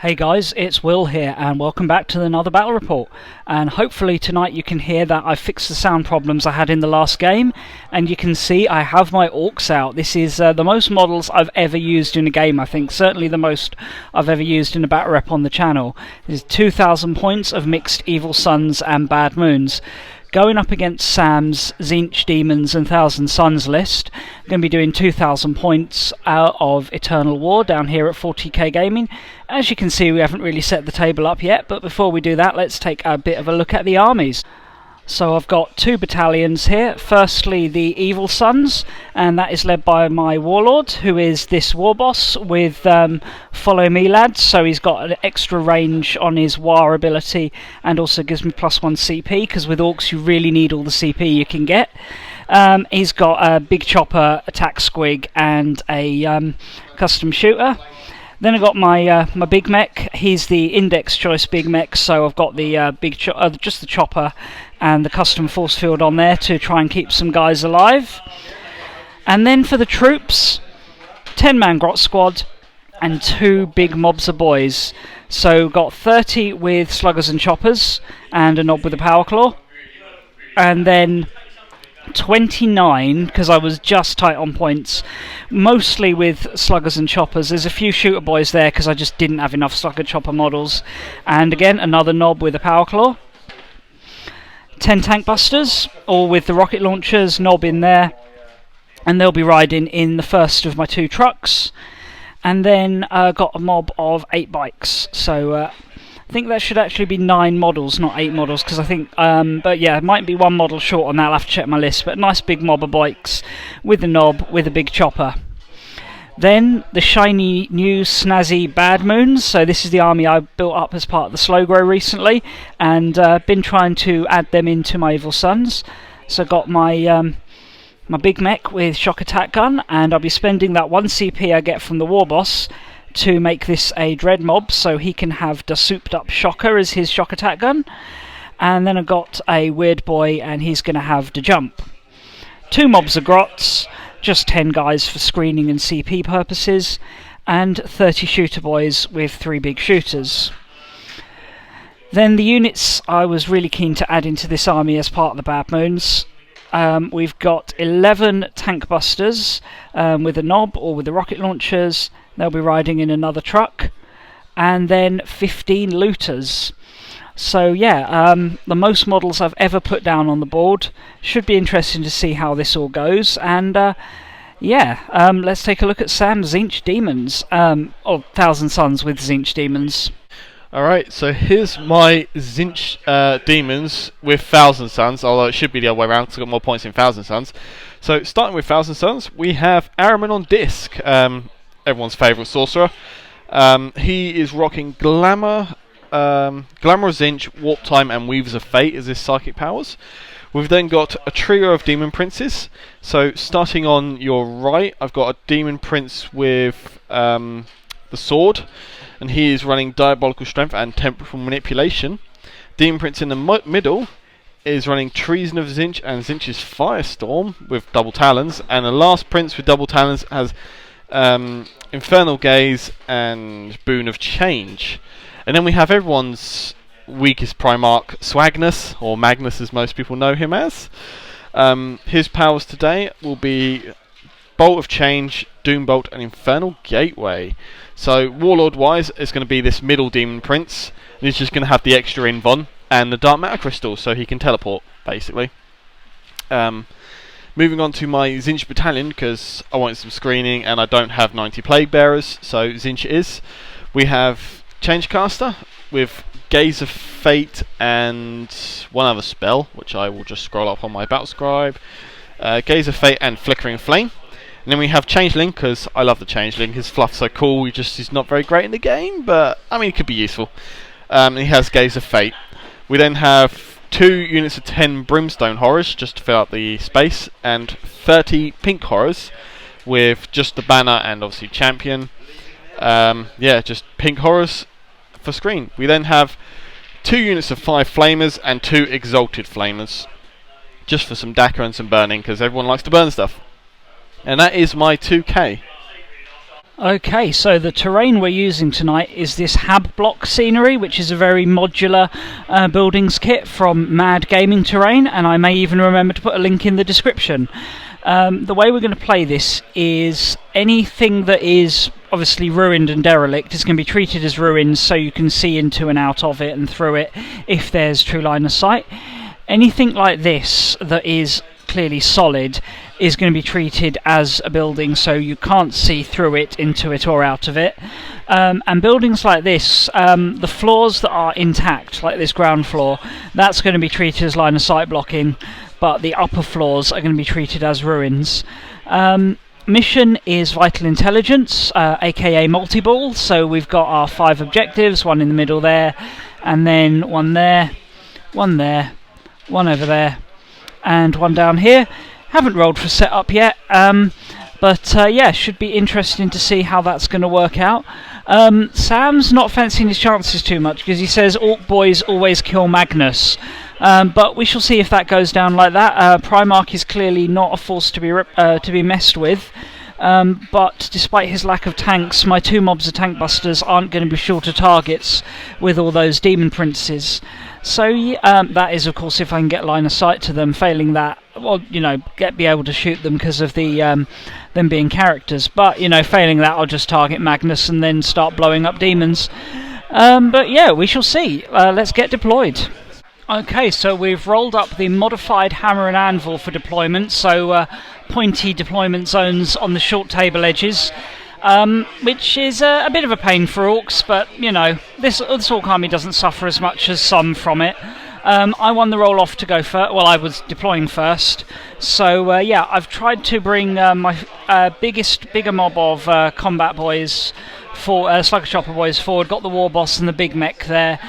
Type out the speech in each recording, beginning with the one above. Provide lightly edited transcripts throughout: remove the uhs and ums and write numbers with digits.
Hey guys, it's Will here and welcome back to another battle report, and hopefully tonight you can hear that I fixed the sound problems I had in the last game, and you can see I have my Orks out. This is the most models I've ever used in a game, I think, certainly the most I've ever used in a battle rep on the channel. This is 2,000 points of mixed Evil Sunz and Badmoons. Going up against Sam's Tzeentch, Demons and Thousand Suns list. I'm going to be doing 2,000 points out of Eternal War down here at 40k Gaming. As you can see, we haven't really set the table up yet, but before we do that, let's take a bit of a look at the armies. So I've got two battalions here. Firstly, the Evil Sunz, and that is led by my Warlord, who is this war boss with follow me lads, so he's got an extra range on his war ability and also gives me +1 CP, because with Orks you really need all the CP you can get. He's got a big chopper, attack squig and a custom shooter. Then I've got my my big mech. He's the index choice big mech, so I've got the just the chopper and the custom force field on there to try and keep some guys alive. And then for the troops, 10-man grot squad and 2 big mobs of boys. So got 30 with sluggers and choppers and a knob with a power claw, and then 29, because I was just tight on points, mostly with sluggers and choppers. There's a few shooter boys there because I just didn't have enough slugger chopper models, and again another knob with a power claw. 10 tank busters, all with the rocket launchers, knob in there, and they'll be riding in the first of my 2 trucks. And then got a mob of 8 bikes, so I think that should actually be 9 models, not 8 models, because I think, but yeah, it might be 1 model short on that. I'll have to check my list, but a nice big mob of bikes with a knob with a big chopper. Then the shiny new snazzy Badmoons. So this is the army I built up as part of the slow grow recently, and been trying to add them into my Evil Sunz. So got my my big mech with shock attack gun, and I'll be spending that 1 CP I get from the war boss to make this a dread mob, so he can have the souped up shocker as his shock attack gun. And then I've got a weird boy, and he's going to have the jump. 2 mobs of grots, just 10 guys for screening and CP purposes, and 30 shooter boys with 3 big shooters. Then the units I was really keen to add into this army as part of the Badmoons. We've got 11 tank busters with a knob or with the rocket launchers. They'll be riding in another truck. And then 15 looters. So yeah, the most models I've ever put down on the board. Should be interesting to see how this all goes. And yeah, let's take a look at Sam's Tzeentch Demons, or Thousand Suns with Tzeentch Demons. Alright, so here's my Tzeentch Demons with Thousand Suns, although it should be the other way around because I've got more points in Thousand Suns. So starting with Thousand Suns, we have Araman on disc, everyone's favourite sorcerer. He is rocking Glamour of Tzeentch, Warp Time and Weavers of Fate as his psychic powers. We've then got a trio of Demon Princes. So starting on your right, I've got a Demon Prince with the sword, and he is running Diabolical Strength and Temporal Manipulation. Demon Prince in the middle is running Treason of Tzeentch and Tzeentch's Firestorm with double talons, and the last Prince with double talons has Infernal Gaze and Boon of Change. And then we have everyone's weakest Primarch, Swagnus, or Magnus as most people know him as. His powers today will be Bolt of Change, Doombolt and Infernal Gateway. So Warlord wise, it's going to be this middle Demon Prince, and he's just going to have the extra Invon and the Dark Matter Crystal, so he can teleport basically. Moving on to my Tzeentch battalion, because I wanted some screening and I don't have 90 Plague Bearers, so Tzeentch is. We have Changecaster with Gaze of Fate and one other spell, which I will just scroll up on my battle scribe. Gaze of Fate and Flickering Flame. And then we have Changeling, because I love the Changeling. His fluff's so cool, he's not very great in the game, but I mean, he could be useful. He has Gaze of Fate. We then have 2 units of 10 Brimstone Horrors, just to fill out the space, and 30 Pink Horrors, with just the banner and obviously Champion. Yeah, just Pink Horrors for screen. We then have 2 units of 5 Flamers and 2 Exalted Flamers, just for some Dakka and some burning, because everyone likes to burn stuff. And that is my 2k. Okay, so the terrain we're using tonight is this hab block scenery, which is a very modular buildings kit from Mad Gaming Terrain, and I may even remember to put a link in the description. The way we're going to play this is anything that is obviously ruined and derelict is going to be treated as ruins, so you can see into and out of it and through it if there's true line of sight. Anything like this that is clearly solid is going to be treated as a building, so you can't see through it, into it or out of it. And buildings like this, the floors that are intact, like this ground floor, that's going to be treated as line of sight blocking, but the upper floors are going to be treated as ruins. Mission is Vital Intelligence, aka multi-ball, so we've got our 5 objectives, one in the middle there, and then one there, one there, one over there, and one down here. Haven't rolled for setup yet, but yeah, should be interesting to see how that's going to work out. Sam's not fancying his chances too much because he says Orc boys always kill Magnus, but we shall see if that goes down like that. Primarch is clearly not a force to be messed with, but despite his lack of tanks, my 2 mobs of tank busters aren't going to be shorter targets with all those demon princes. So that is, of course, if I can get line of sight to them. Failing that, well, you know, be able to shoot them because of the them being characters. But you know, failing that, I'll just target Magnus and then start blowing up demons. But yeah, we shall see. Let's get deployed. Okay, so we've rolled up the modified hammer and anvil for deployment. So pointy deployment zones on the short table edges. Which is a bit of a pain for Orks, but you know, this Orc army doesn't suffer as much as some from it. I won the roll off to go first. Well, I was deploying first, so yeah, I've tried to bring my bigger mob of combat boys, slugger chopper boys forward. Got the war boss and the big mech there,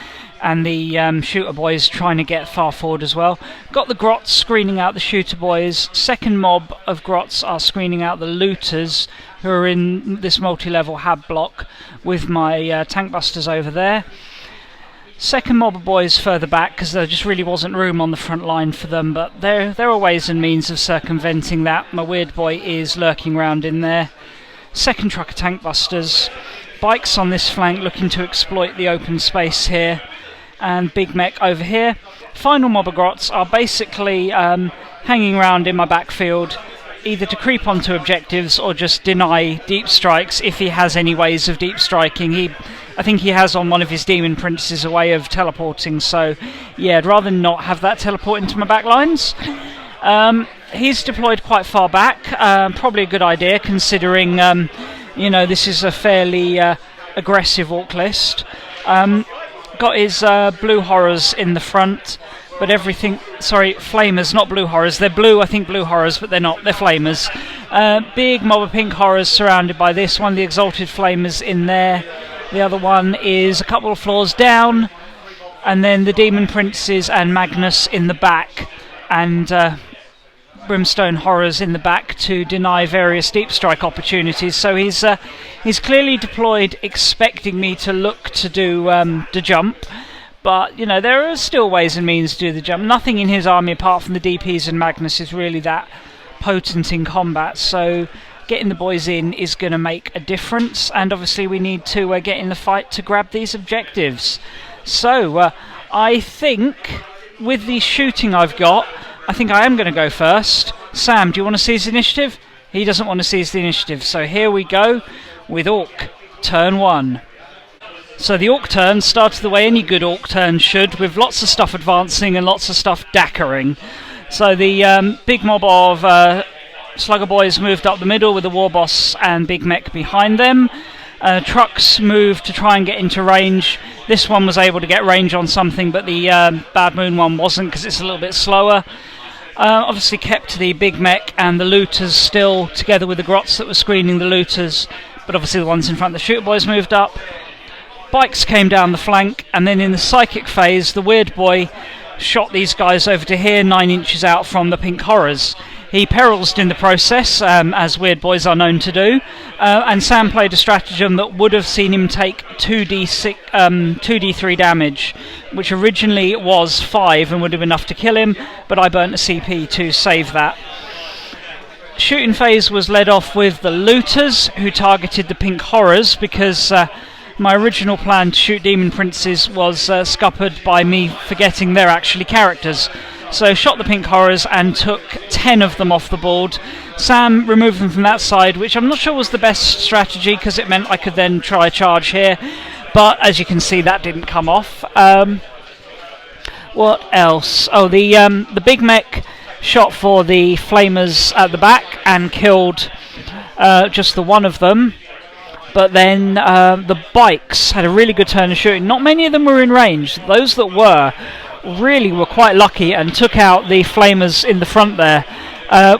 and the shooter boys trying to get far forward as well. Got the grots screening out the shooter boys. Second mob of grots are screening out the looters, who are in this multi-level hab block with my tank busters over there. Second mob of boys further back because there just really wasn't room on the front line for them, but there are ways and means of circumventing that. My weird boy is lurking around in there. Second truck of tank busters. Bikes on this flank looking to exploit the open space here. And big mech over here. Final mob of grots are basically hanging around in my backfield, either to creep onto objectives or just deny deep strikes if he has any ways of deep striking. I think he has on one of his demon princes a way of teleporting, so yeah, I'd rather not have that teleport into my back lines. He's deployed quite far back, probably a good idea considering you know, this is a fairly aggressive Orc list. Got his blue horrors in the front, but everything... Sorry, flamers, not blue horrors. They're blue, I think, blue horrors, but they're not. They're flamers. Big mob of pink horrors surrounded by this one. The exalted flamers in there. The other one is a couple of floors down. And then the demon princes and Magnus in the back. And brimstone horrors in the back to deny various deep strike opportunities. So he's clearly deployed expecting me to look to do the jump. But, you know, there are still ways and means to do the jump. Nothing in his army apart from the DPs and Magnus is really that potent in combat. So getting the boys in is going to make a difference. And obviously we need to get in the fight to grab these objectives. So I think with the shooting I've got, I think I am going to go first. Sam, do you want to seize the initiative? He doesn't want to seize the initiative. So here we go with Orc, turn 1. So the Orc turn started the way any good Orc turn should, with lots of stuff advancing and lots of stuff dackering. So the big mob of slugger boys moved up the middle with the war boss and big mech behind them. Trucks moved to try and get into range. This one was able to get range on something, but the Bad Moon one wasn't because it's a little bit slower. Obviously kept the big mech and the looters still together with the grots that were screening the looters, but obviously the ones in front of the shooter boys moved up. Bikes came down the flank, and then in the psychic phase the weird boy shot these guys over to here, 9 inches out from the pink horrors. He perils in the process, as weird boys are known to do, and Sam played a stratagem that would have seen him take 2d3 damage, which originally was 5 and would have been enough to kill him, but I burnt a CP to save that. shooting phase was led off with the looters, who targeted the pink horrors, because my original plan to shoot demon princes was scuppered by me forgetting they're actually characters. So shot the pink horrors and took 10 of them off the board. Sam removed them from that side, which I'm not sure was the best strategy, because it meant I could then try a charge here, but as you can see that didn't come off. What else? Oh, the big mech shot for the flamers at the back and killed just the one of them. But then the bikes had a really good turn of shooting. Not many of them were in range. Those that were really were quite lucky and took out the flamers in the front there,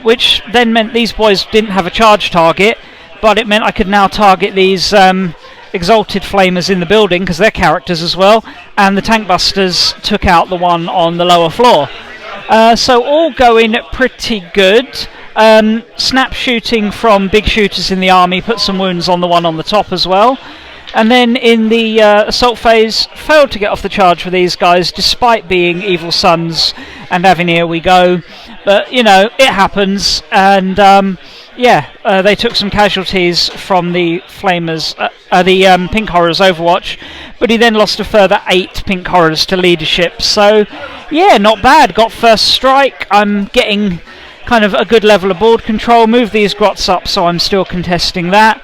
which then meant these boys didn't have a charge target, but it meant I could now target these exalted flamers in the building, because they're characters as well, and the tank busters took out the one on the lower floor. So all going pretty good. Snap shooting from big shooters in the army put some wounds on the one on the top as well. And then in the assault phase, failed to get off the charge for these guys, despite being Evil Sunz and having Here We Go. But, you know, it happens. And, they took some casualties from the Flamers, the Pink Horrors Overwatch. But he then lost a further 8 Pink Horrors to leadership. So, yeah, not bad. Got first strike. I'm getting kind of a good level of board control. Move these grots up, so I'm still contesting that.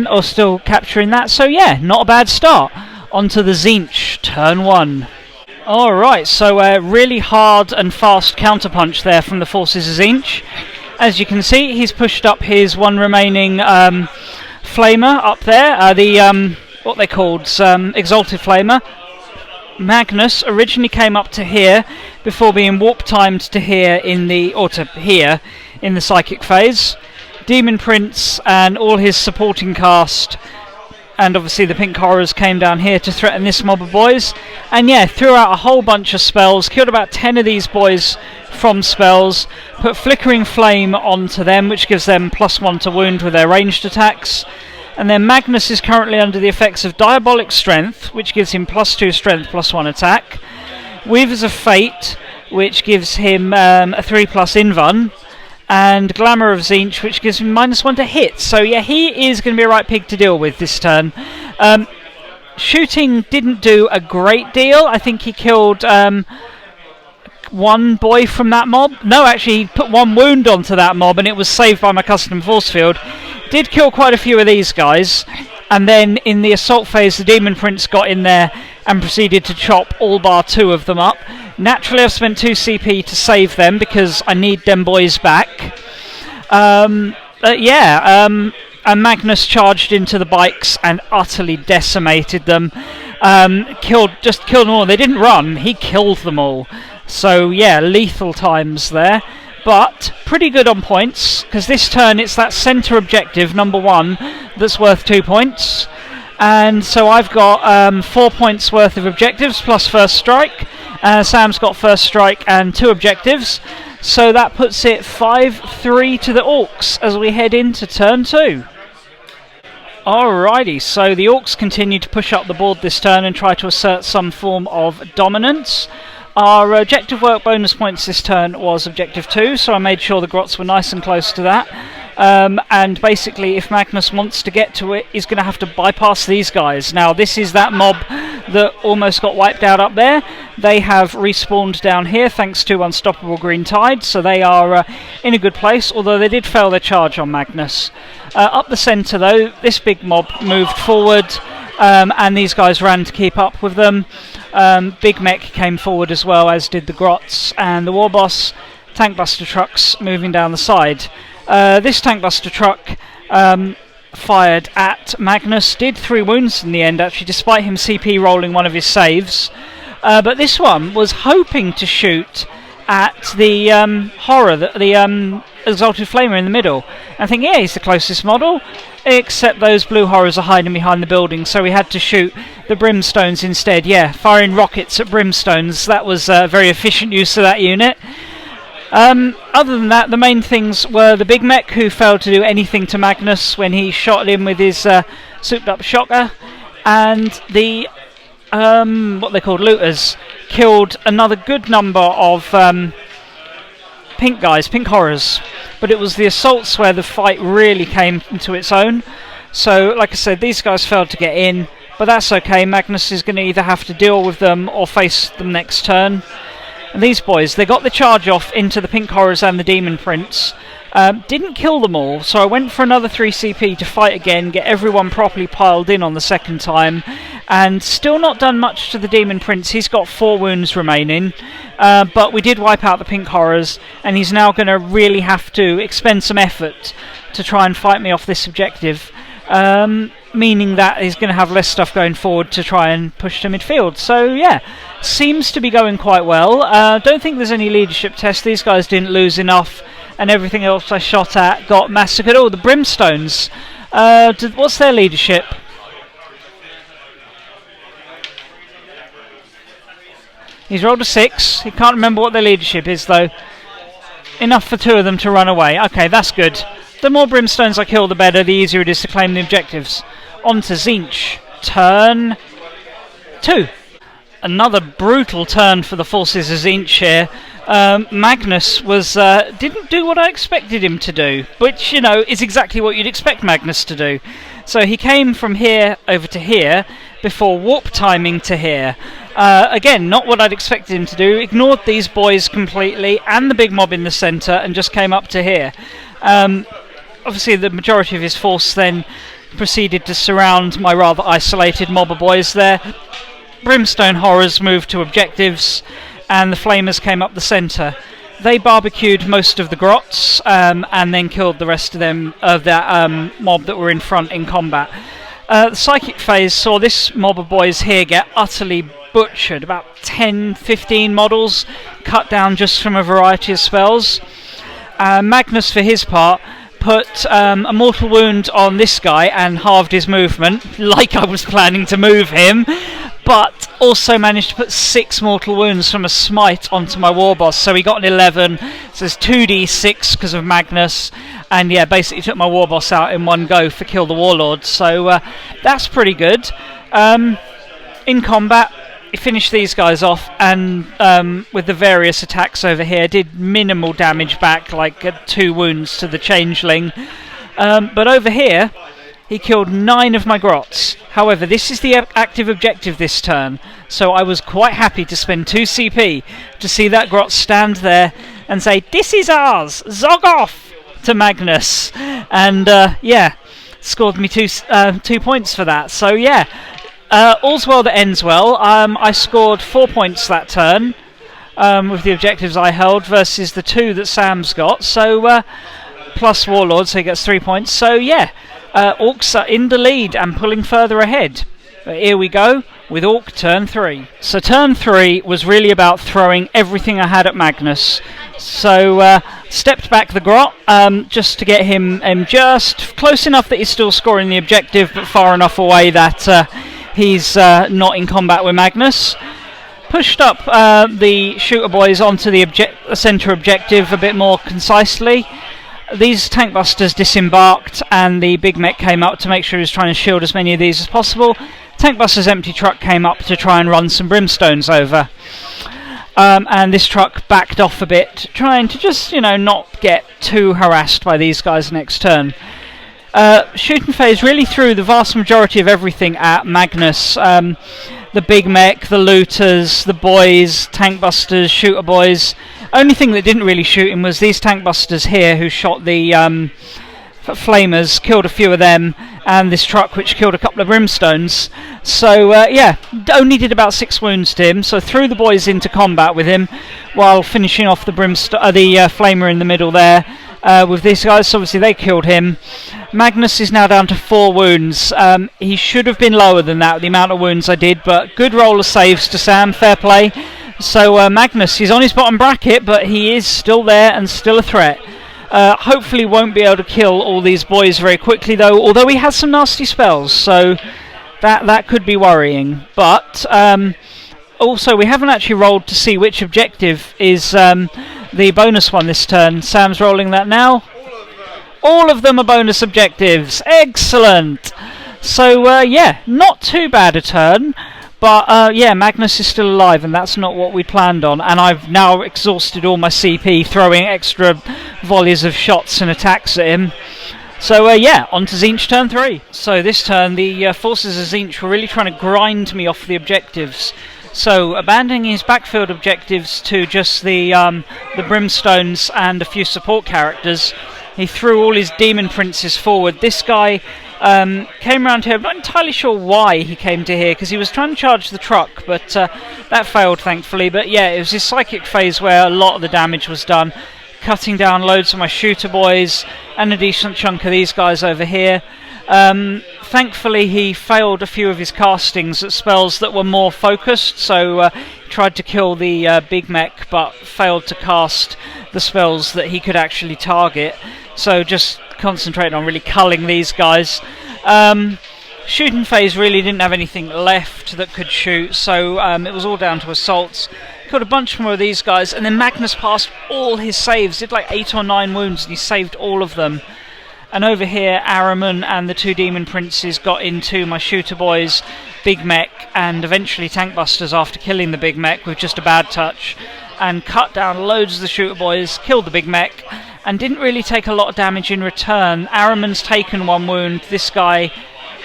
Or still capturing that, so yeah, not a bad start. Onto the Tzeentch, turn 1. Alright, so a really hard and fast counterpunch there from the forces of Tzeentch. As you can see, he's pushed up his one remaining flamer up there, the what they called, exalted flamer. Magnus originally came up to here before being warp timed to here to here in the psychic phase. Demon Prince and all his supporting cast, and obviously the Pink Horrors, came down here to threaten this mob of boys, and yeah, threw out a whole bunch of spells, killed about 10 of these boys from spells, put Flickering Flame onto them, which gives them +1 to wound with their ranged attacks. And then Magnus is currently under the effects of Diabolic Strength, which gives him +2 strength, +1 attack. Weavers of Fate, which gives him a 3+ invuln. And Glamour of Tzeentch, which gives him -1 to hit. So yeah, he is going to be a right pig to deal with this turn. Shooting didn't do a great deal. I think he killed one boy from that mob. No, actually, he put 1 wound onto that mob, and it was saved by my custom force field. Did kill quite a few of these guys. And then in the assault phase, the Demon Prince got in there and proceeded to chop all bar 2 of them up. Naturally, I've spent 2 CP to save them, because I need them boys back. And Magnus charged into the bikes and utterly decimated them. Killed them all. They didn't run, he killed them all. So yeah, lethal times there. But pretty good on points, because this turn it's that centre objective, number 1, that's worth 2 points. And so I've got 4 points worth of objectives plus first strike. Sam's got first strike and 2 objectives. So that puts it 5-3 to the Orks as we head into turn 2. Alrighty, so the Orks continue to push up the board this turn and try to assert some form of dominance. Our objective work bonus points this turn was objective 2, so I made sure the grots were nice and close to that. And basically, if Magnus wants to get to it, he's going to have to bypass these guys. Now, this is that mob that almost got wiped out up there. They have respawned down here thanks to Unstoppable Green Tide, so they are in a good place, although they did fail their charge on Magnus. Up the centre, though, this big mob moved forward, and these guys ran to keep up with them. Big Mech came forward as well, as did the grots, and the war boss tank buster trucks moving down the side. This tank buster truck fired at Magnus, did 3 wounds in the end actually, despite him CP rolling one of his saves. But this one was hoping to shoot at the horror, the Exalted Flamer in the middle. I think, yeah, he's the closest model, except those blue horrors are hiding behind the building, so we had to shoot the brimstones instead. Yeah, firing rockets at brimstones, that was a very efficient use of that unit. Other than that, the main things were the Big Mech, who failed to do anything to Magnus when he shot him with his souped up shocker, and the what they called looters killed another good number of pink guys, pink horrors. but it was the assaults where the fight really came into its own. So, like I said, these guys failed to get in, but that's okay. Magnus is going to either have to deal with them or face them next turn. And these boys, they got the charge off into the Pink Horrors and the Demon Prince. Didn't kill them all, so I went for another 3 CP to fight again, get everyone properly piled in on the second time, and still not done much to the Demon Prince. He's got 4 wounds remaining, but we did wipe out the Pink Horrors, and he's now going to really have to expend some effort to try and fight me off this objective, meaning that he's going to have less stuff going forward to try and push to midfield. So yeah, seems to be going quite well. Don't think there's any leadership test. These guys didn't lose enough, and everything else I shot at got massacred. Oh, the Brimstones. What's their leadership? He's rolled a 6. He can't remember what their leadership is, though. Enough for 2 of them to run away. Okay, that's good. The more Brimstones I kill, the better. The easier it is to claim the objectives. On to Tzeentch. Turn 2. Another brutal turn for the forces of Tzeentch here. Magnus didn't do what I expected him to do, which, you know, is exactly what you'd expect Magnus to do. So he came from here over to here before warp timing to here. Again, not what I'd expected him to do. Ignored these boys completely and the big mob in the centre and just came up to here. Obviously, the majority of his force then proceeded to surround my rather isolated mob of boys there. Brimstone Horrors moved to objectives, and the Flamers came up the centre. They barbecued most of the grots, and then killed the rest of them of that mob that were in front in combat. The Psychic phase saw this mob of boys here get utterly butchered. About 10-15 models cut down just from a variety of spells. Magnus, for his part, put a mortal wound on this guy and halved his movement, like I was planning to move him, but also managed to put 6 mortal wounds from a smite onto my war boss, so he got an 11, so there's 2d6 because of Magnus, and yeah, basically took my war boss out in one go for Kill the Warlord, so that's pretty good. In combat, he finished these guys off, and with the various attacks over here, did minimal damage back, like 2 wounds to the Changeling. But over here, he killed 9 of my grots. However, this is the active objective this turn, so I was quite happy to spend 2 CP to see that grot stand there and say, "This is ours! Zog off!" to Magnus. And yeah, scored me 2 points for that. So yeah. All's well that ends well. I scored 4 points that turn with the objectives I held versus the 2 that Sam's got. So plus Warlord, so he gets 3 points. So yeah, Orks are in the lead and pulling further ahead. But here we go with Ork turn 3. So turn 3 was really about throwing everything I had at Magnus. So stepped back the grot just to get him just close enough that he's still scoring the objective, but far enough away that he's not in combat with Magnus. Pushed up the shooter boys onto the centre objective a bit more concisely. These tank busters disembarked, and the big mech came up to make sure he was trying to shield as many of these as possible. Tank buster's empty truck came up to try and run some brimstones over. And this truck backed off a bit, trying to just, you know, not get too harassed by these guys next turn. Shooting phase really threw the vast majority of everything at Magnus. The big mech, the looters, the boys, tank busters, shooter boys. Only thing that didn't really shoot him was these tank busters here who shot the flamers, killed a few of them, and this truck which killed a couple of brimstones. So yeah, only did about 6 wounds to him, so threw the boys into combat with him while finishing off the flamer in the middle there. With these guys, so obviously they killed him. Magnus is now down to 4 wounds. He should have been lower than that, the amount of wounds I did, but good roll of saves to Sam, fair play. So Magnus, he's on his bottom bracket, but he is still there and still a threat. Hopefully won't be able to kill all these boys very quickly though, although he has some nasty spells, so that could be worrying. But also we haven't actually rolled to see which objective is the bonus one this turn. Sam's rolling that now. All of them are bonus objectives. Excellent. So yeah, not too bad a turn, But yeah, Magnus is still alive, and that's not what we planned on. And I've now exhausted all my CP, throwing extra volleys of shots and attacks at him. So yeah, on to Tzeentch turn 3. So this turn, the forces of Tzeentch were really trying to grind me off the objectives. So abandoning his backfield objectives to just the Brimstones and a few support characters, he threw all his demon princes forward. This guy came around here. I'm not entirely sure why he came to here, because he was trying to charge the truck, but that failed, thankfully. But yeah, it was his psychic phase where a lot of the damage was done, cutting down loads of my shooter boys and a decent chunk of these guys over here. Thankfully, he failed a few of his castings at spells that were more focused, so he tried to kill the big mech, but failed to cast the spells that he could actually target. So just concentrated on really culling these guys. Shooting phase really didn't have anything left that could shoot, so it was all down to assaults. Killed a bunch more of these guys, and then Magnus passed all his saves, did like 8 or 9 wounds, and he saved all of them. And over here, Ahriman and the 2 demon princes got into my shooter boys, big mech, and eventually tank busters after killing the big mech with just a bad touch, and cut down loads of the shooter boys, killed the big mech, and didn't really take a lot of damage in return. Ahriman's taken 1 wound, this guy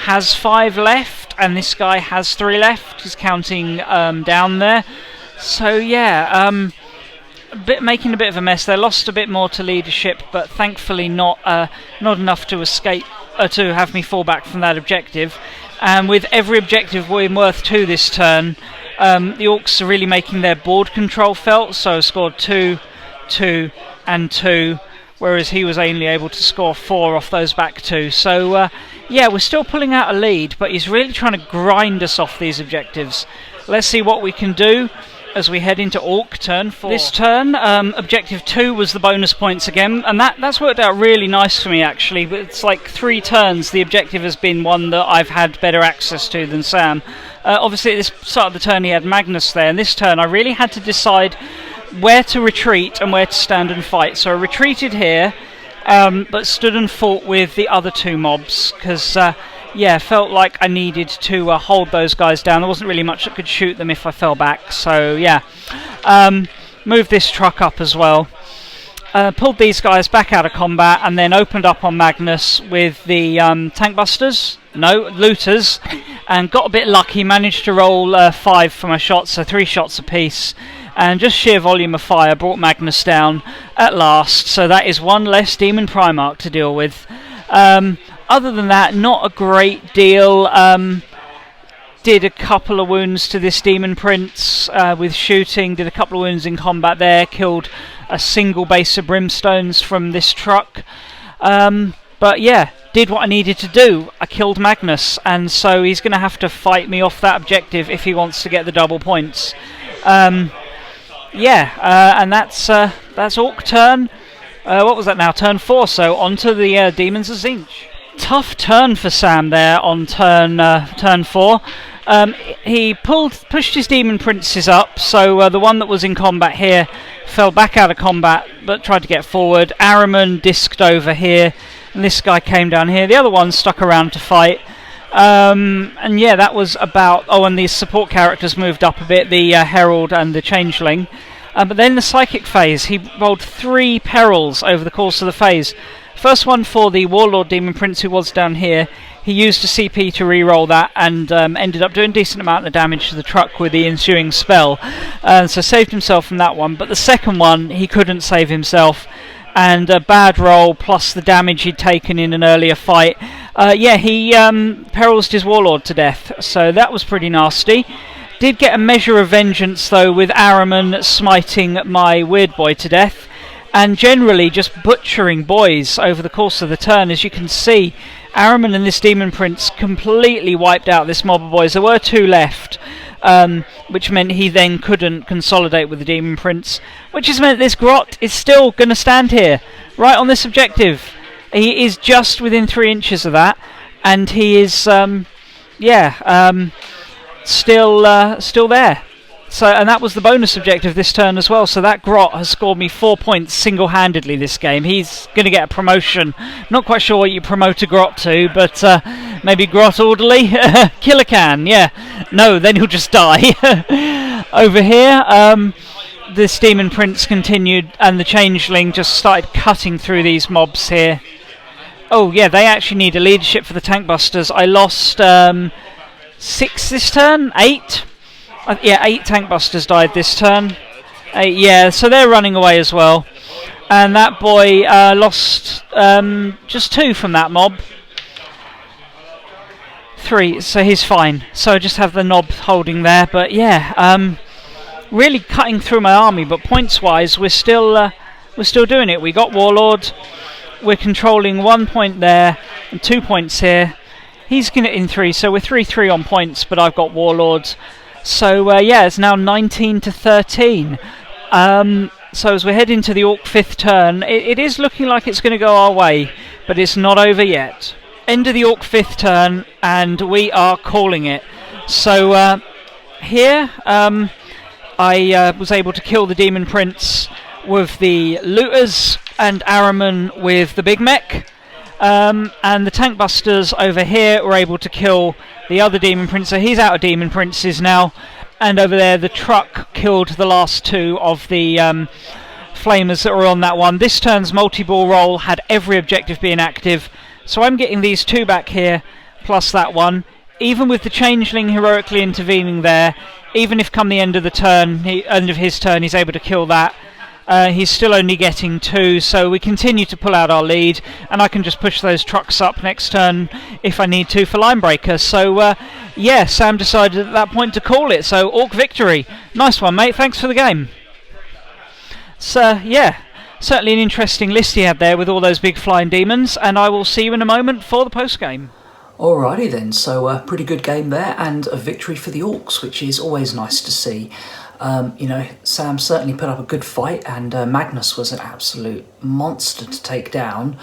has 5 left, and this guy has 3 left. He's counting down there. So yeah, making a bit of a mess. They lost a bit more to leadership, but thankfully not enough to escape to have me fall back from that objective. And with every objective being worth 2 this turn, the Orks are really making their board control felt. So scored 2, 2, and 2, whereas he was only able to score 4 off those back 2. So yeah, we're still pulling out a lead, but he's really trying to grind us off these objectives. Let's see what we can do as we head into Ork turn 4. This turn, objective 2 was the bonus points again, and that's worked out really nice for me actually. But it's like 3 turns the objective has been one that I've had better access to than Sam. Obviously at this start of the turn he had Magnus there, and this turn I really had to decide where to retreat and where to stand and fight. So I retreated here, but stood and fought with the other 2 mobs, because yeah, felt like I needed to hold those guys down. There wasn't really much that could shoot them if I fell back, so yeah. Moved this truck up as well. Pulled these guys back out of combat, and then opened up on Magnus with the tank busters, no, looters, and got a bit lucky, managed to roll 5 for my shots, so 3 shots apiece, and just sheer volume of fire brought Magnus down at last, so that is 1 less Demon Primarch to deal with. Other than that, not a great deal. Did a couple of wounds to this Demon Prince with shooting, did a couple of wounds in combat there, killed a single base of Brimstones from this truck. But yeah, did what I needed to do. I killed Magnus, and so he's going to have to fight me off that objective if he wants to get the double points. Yeah, and that's Ork turn. What was that now? Turn 4, so on to the Demons of Tzeentch. Tough turn for Sam there on turn 4. He pushed his demon princes up, so the one that was in combat here fell back out of combat but tried to get forward. Ahriman disked over here, and this guy came down here. The other one stuck around to fight. And yeah, that was about... Oh, and these support characters moved up a bit, the Herald and the Changeling. But then the psychic phase, he rolled 3 perils over the course of the phase. First one for the Warlord Demon Prince, who was down here. He used a CP to re-roll that, and ended up doing a decent amount of damage to the truck with the ensuing spell. So saved himself from that one. But the second one, he couldn't save himself. And a bad roll, plus the damage he'd taken in an earlier fight. Yeah, he perils his Warlord to death. So that was pretty nasty. Did get a measure of vengeance, though, with Ahriman smiting my Weird Boy to death. And generally just butchering boys over the course of the turn. As you can see, Ahriman and this Demon Prince completely wiped out this mob of boys. There were 2 left, which meant he then couldn't consolidate with the Demon Prince, which has meant this Grot is still going to stand here, right on this objective. He is just within 3 inches of that, and he is, still there. So, and that was the bonus objective this turn as well. So that Grot has scored me 4 points single-handedly this game. He's going to get a promotion. Not quite sure what you promote a Grot to, but Maybe Grot orderly. Killer can, yeah. No, then he'll just die. Over here, this Demon Prince continued, and the Changeling just started cutting through these mobs here. Oh yeah, they actually need a leadership for the tank busters. I lost 6 this turn, 8. Yeah, 8 tank busters died this turn. 8, yeah, so they're running away as well. And that boy lost just 2 from that mob. 3, so he's fine. So I just have the knob holding there. But yeah, really cutting through my army. But points-wise, we're still doing it. We got Warlord. We're controlling 1 point there and 2 points here. He's getting 3, so we're 3-3 on points, but I've got Warlord. So yeah, it's now 19 to 13. So as we head into the Orc 5th turn, it is looking like it's going to go our way, but it's not over yet. End of the Orc 5th turn, and we are calling it. So here, I was able to kill the Demon Prince with the Looters, and Araman with the Big Mech. And the Tank Busters over here were able to kill the other Demon Prince, so he's out of Demon Princes now. And over there, the truck killed the last 2 of the Flamers that were on that one. This turn's multi-ball roll had every objective being active, so I'm getting these 2 back here, plus that one. Even with the Changeling heroically intervening there, even if come the end of the turn, end of his turn, he's able to kill that. He's still only getting 2, so we continue to pull out our lead, and I can just push those trucks up next turn if I need to for line breaker. So yeah, Sam decided at that point to call it, so Orc victory. Nice one, mate, thanks for the game. So yeah, certainly an interesting list he had there with all those big flying demons, and I will see you in a moment for the post game. Alrighty then, so a pretty good game there, and a victory for the Orcs, which is always nice to see. You know, Sam certainly put up a good fight, and Magnus was an absolute monster to take down.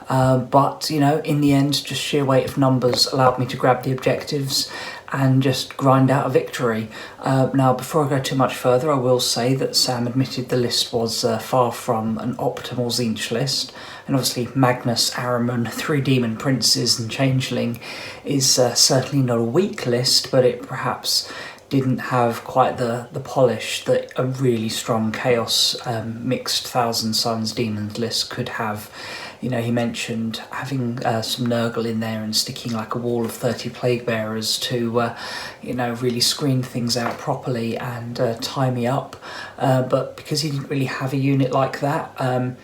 But, you know, in the end, just sheer weight of numbers allowed me to grab the objectives and just grind out a victory. Now, before I go too much further, I will say that Sam admitted the list was far from an optimal Tzeentch list. And obviously Magnus, Araman, 3 Demon Princes and Changeling is certainly not a weak list, but it perhaps didn't have quite the polish that a really strong Chaos mixed Thousand Suns Demons list could have. You know, he mentioned having some Nurgle in there and sticking like a wall of 30 Plague Bearers to, you know, really screen things out properly and tie me up. But because he didn't really have a unit like that,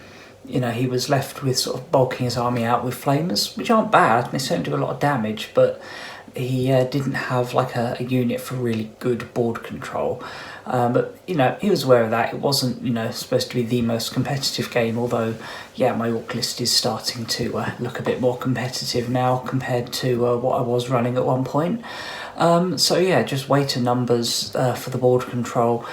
you know, he was left with sort of bulking his army out with Flamers, which aren't bad. They certainly do a lot of damage, but he didn't have like a unit for really good board control. But, you know, he was aware of that. It wasn't, you know, supposed to be the most competitive game, although, yeah, my Orc list is starting to look a bit more competitive now compared to what I was running at one point. So, yeah, just weight and numbers for the board control.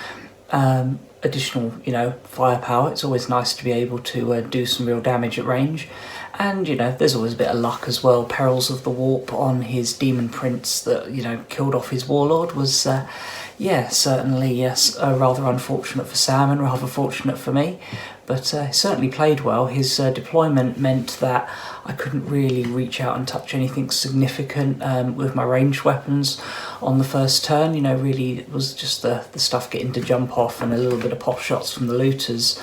Additional, you know, firepower. It's always nice to be able to do some real damage at range. And, you know, there's always a bit of luck as well. Perils of the Warp on his Demon Prince that, you know, killed off his Warlord was, yeah, certainly yes, rather unfortunate for Sam and rather fortunate for me. But certainly played well. His deployment meant that I couldn't really reach out and touch anything significant with my ranged weapons on the first turn. You know, really it was just the stuff getting to jump off and a little bit of pop shots from the looters.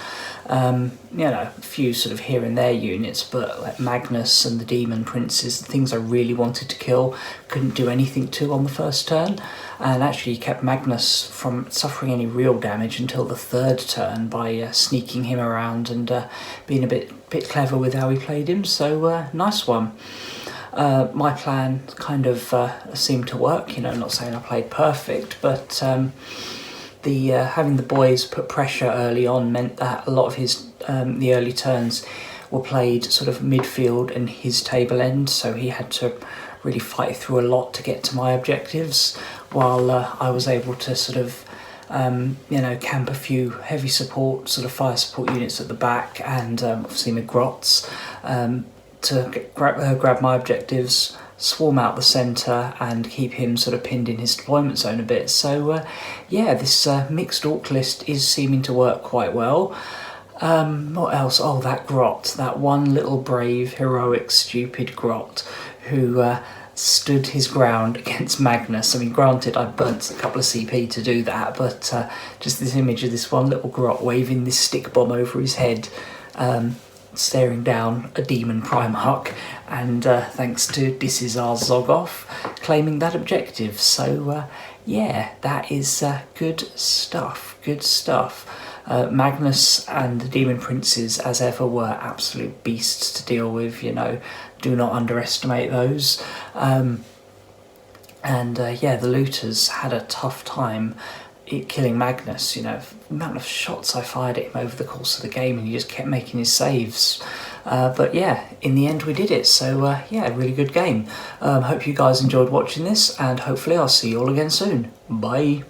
You know, a few sort of here and there units, but like Magnus and the Demon Princes, the things I really wanted to kill, couldn't do anything to on the first turn. And actually kept Magnus from suffering any real damage until the 3rd turn by sneaking him around and being a bit clever with how he played him. So nice one. My plan kind of seemed to work. You know, I'm not saying I played perfect, but having the boys put pressure early on meant that a lot of his the early turns were played sort of midfield and his table end, so he had to really fight through a lot to get to my objectives, while I was able to sort of you know, camp a few heavy support, sort of fire support units at the back, and obviously my grots to grab my objectives, swarm out the centre and keep him sort of pinned in his deployment zone a bit. So yeah, this mixed Orc list is seeming to work quite well. What else? Oh, that grot, that one little brave, heroic, stupid grot who stood his ground against Magnus. I mean, granted, I burnt a couple of CP to do that, but just this image of this one little grot waving this stick bomb over his head, staring down a demon Primarch, and thanks to This Is Our Zogoth claiming that objective. So yeah, that is good stuff, good stuff. Magnus and the Demon Princes, as ever, were absolute beasts to deal with, you know, do not underestimate those. Yeah, the looters had a tough time killing Magnus. You know, the amount of shots I fired at him over the course of the game, and he just kept making his saves. But yeah, in the end we did it, so yeah, really good game. Hope you guys enjoyed watching this, and hopefully I'll see you all again soon. Bye.